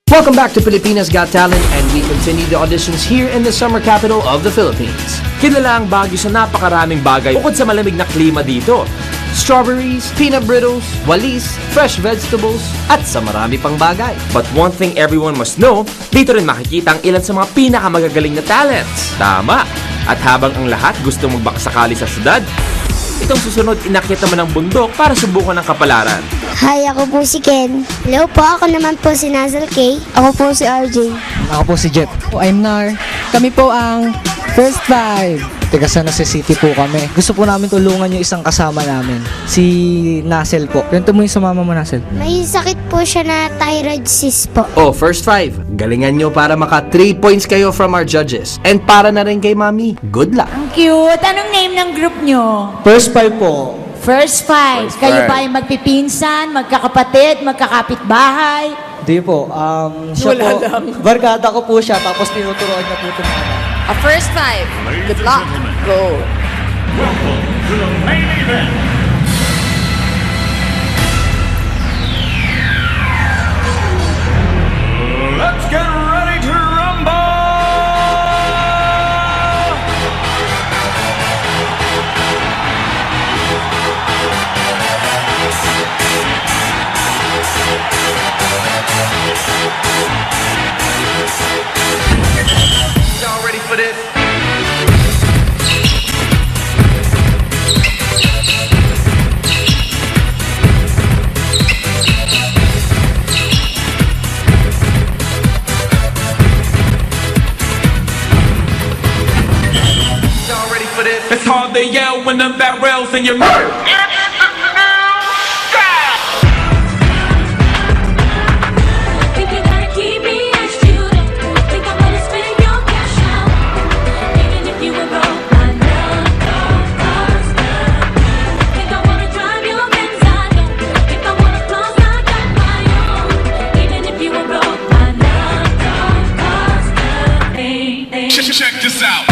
Welcome back to Pilipinas Got Talent, and we continue the auditions here in the summer capital of the Philippines. Kilala ang Baguio sa napakaraming bagay bukod sa malamig na klima dito. Strawberries, peanut brittle, walis, fresh vegetables, at sa marami pang bagay. But one thing everyone must know, dito rin makikita ang ilan sa mga pinakamagagaling na talents. Tama! At habang ang lahat gusto magbakasakali sa syudad, itong susunod inakyat naman ang bundok para subukan ng kapalaran. Hi, ako po si Ken. Hello po, ako naman po si Nazal K. Ako po si RJ. Ako po si Jet. I'm Nar. Kami po ang First Five. Taga San Jose City po kami. Gusto po namin tulungan yung isang kasama namin, si Nasel po. Kwento mo yung sa mama mo, Nasel. May sakit po siya na thyroid cyst po. Oh, first five. Galingan nyo para maka 3 points kayo from our judges. And para na rin kay Mami, good luck. Ang cute. Anong name ng group nyo? First Five po. First Five. Kayo ba ay magpipinsan, magkakapatid, magkakapitbahay? Hindi po. Siya Wala po, lang. barkada ko po siya, tapos tinuturoan niya po ito mga anak. A first five. Good luck. Go. Let's get ready to rumble! Y'all ready for this? Y'all ready for this? It's hard to yell when the barrel's in your mouth. Think you gotta keep me as you don't think I'm gonna spend your cash out. Even if you were broke, I know cause think I wanna drive your Benz, I don't. If I wanna close, I got my own. Even if you were broke, I know cause Check this out.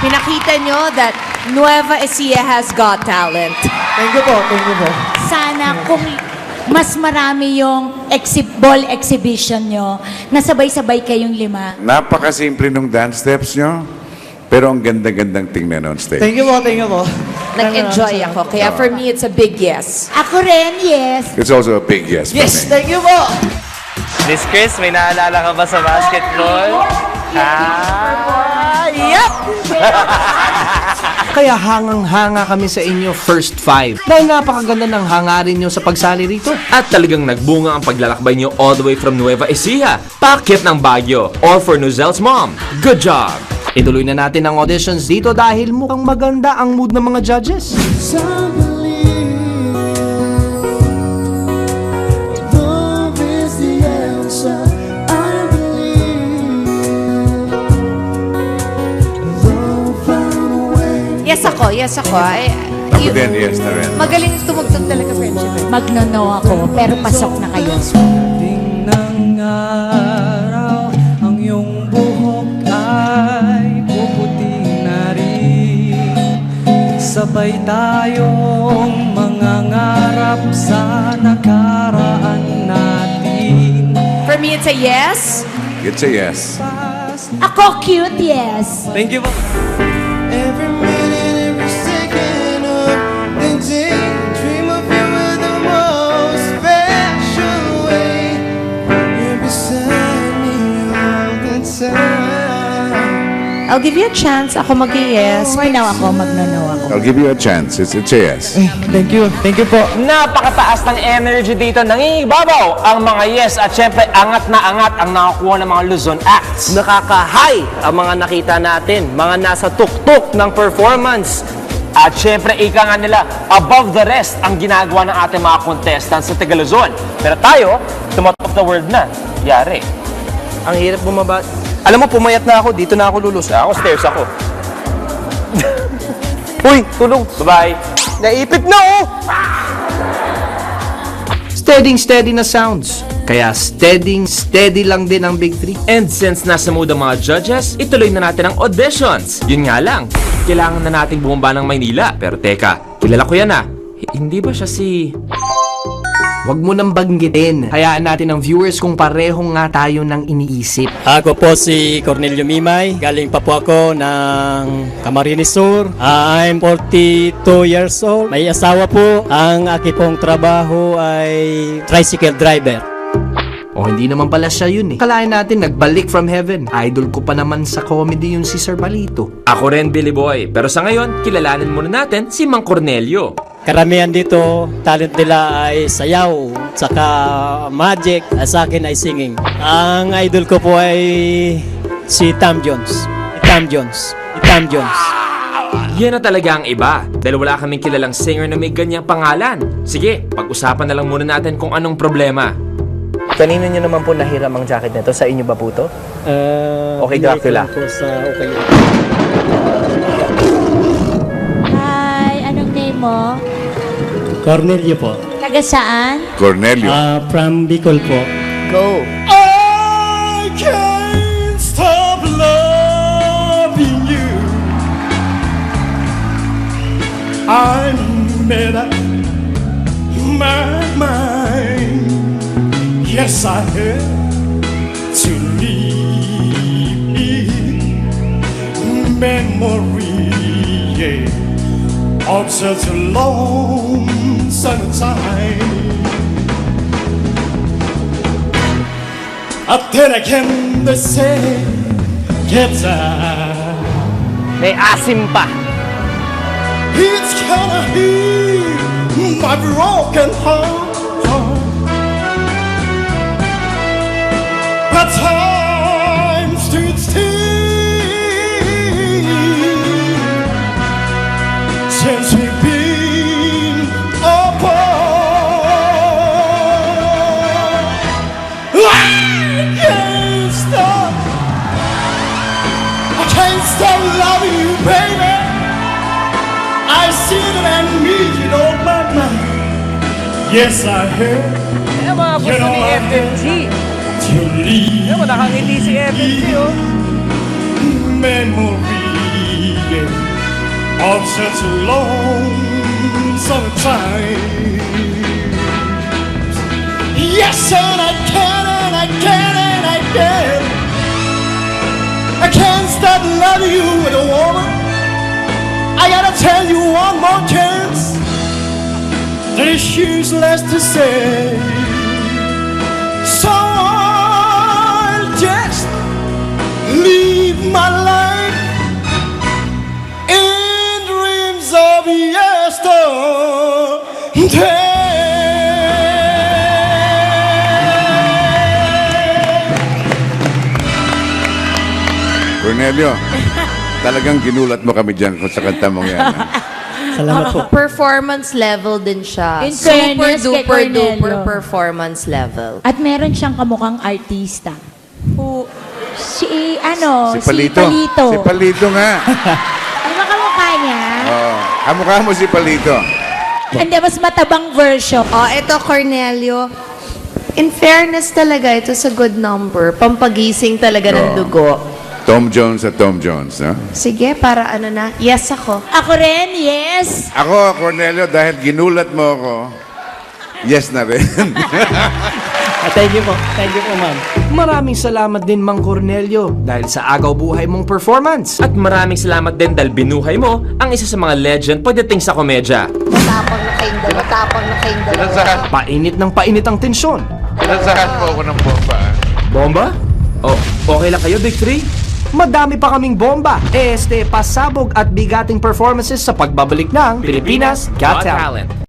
Pinakita nyo that Nueva Ecija has got talent. Thank you po, thank you po. Sana kung mas marami yung ball exhibition nyo, nasabay-sabay kayong lima. Napakasimple nung dance steps nyo, pero ang ganda-gandang tingnan on stage. Thank you po, thank you po. Nag-enjoy ako. Kaya for me, it's a big yes. Ako rin, yes. It's also a big yes for Yes, me. thank you po. Miss Chris, may naalala ka ba sa basketball? Yup! Kaya hangang-hanga kami sa inyo, first five. Dahil napakaganda ng hangarin nyo sa pagsali rito. At talagang nagbunga ang paglalakbay nyo all the way from Nueva Ecija, paakyat ng Baguio, all for Nozel's mom. Good job! Ituloy na natin ang auditions dito dahil mukhang maganda ang mood ng mga judges. Yes ako. Ako din, yes na rin. Magaling tumugtog talaga, friendship. Magno-no ako, pero pasok na kayo. Ding ng araw, ang iyong buhok ay puputi na rin. Sabay tayong mangangarap sa nakaraan natin. For me, it's a yes. It's a yes. Ako, cute, yes. Thank you po. Every minute, every second of the day, dream of you in the most special way. You're beside me all the time. I'll give you a chance. Ako mag-yes. For now, ako magno-no ako. I'll give you a chance. It's a yes. Thank you po. Napakataas ng energy dito. Nangingibabaw ang mga yes at syempre angat na angat ang nakakuha ng mga Luzon acts. Nakaka-high ang mga nakita natin, mga nasa tuktok ng performance. At syempre ika nga nila above the rest ang ginagawa ng ating mga contestants sa Taga Luzon. Pero tayo, top of the world na. Yari. Ang hirap bumaba. Alam mo, pumayat na ako, dito na ako lulus. Ako stairs ako. Uy, tulong. Bye-bye. Naipit na oh! steady na sounds. Kaya steady lang din ang Big 3. And since nasa mood ang mga judges, ituloy na natin ang auditions. Yun nga lang, kailangan na nating bumaba ng Maynila. Pero teka, kilala ko yan ah. Hindi ba siya si... Huwag mo nang banggitin. Hayaan natin ang viewers kung parehong nga tayo ng iniisip. Ako po si Cornelio Mimay. Galing pa po ako ng Camarines Sur. I'm 42 years old. May asawa po. Ang aking pong trabaho ay tricycle driver. O hindi naman pala siya yun eh. Kalahin natin nagbalik from heaven. Idol ko pa naman sa comedy yun si Sir Palito. Ako rin, Billy Boy. Pero sa ngayon, kilalanin muna natin si Mang Cornelio. Karamihan dito, talent nila ay sayaw, saka magic, at sa akin ay singing. Ang idol ko po ay si Tom Jones. Tom Jones. Yan na talaga ang iba. Dahil wala kaming kilalang singer na may ganyang pangalan. Sige, pag-usapan na lang muna natin kung anong problema. Kanino nyo naman po nahiram ang jacket nito? Sa inyo ba po to? Okay, Dracula. Po sa Okay. Hi, anong name mo? Cornelio po. Taga saan? Cornelio. From Bicol po. Go! I can't stop loving you. I made up my mind. Yes, I had to leave memory, yeah, of such a long time. Then again, they say, get out. May asim pa. It's gonna heal my broken heart. But time stood still since we've been apart. I can't stop loving you, baby. I see that I need you on my mind. Yes, I heard. Kaya mga gusto ni FMG. Kaya mo nakangiti si FMG, oh. Memory, yeah, of such a long time. Yes, and I can, and I can, and I can. I can't stop loving you with a woman. I gotta tell you one more chance. There's useless to say. So I'll just live my life in dreams of yesterday. Cornelio, talagang ginulat mo kami dyan kung sa kanta mong yan. Salamat po. Performance level din siya. In Super fairness kay duper Cornelio. duper performance level. At meron siyang kamukhang artista. Si Palito. Si Palito nga. Ano ba kamukha niya? Oh, kamukha mo si Palito. Hindi, mas matabang version. Oh, ito Cornelio. In fairness talaga, ito sa good number. Pampagising talaga ng Oo. dugo. Tom Jones at Tom Jones, ha? Sige, para ano na. Yes ako. Ako rin, yes. Ako, Cornelio, dahil ginulat mo ako, yes na rin. Thank you po. Thank you po, ma'am. Maraming salamat din Mang Cornelio dahil sa agaw buhay mong performance. At maraming salamat din dahil binuhay mo ang isa sa mga legend pagdating sa komedya. Matapang na kayong dalawa. Painit ng painit ang tensyon. Pinasahan mo ako ng bomba. Bomba? Oh, okay lang kayo, Big 3? Madami pa kaming bomba, pasabog at bigating performances sa pagbabalik ng Pilipinas Got Talent.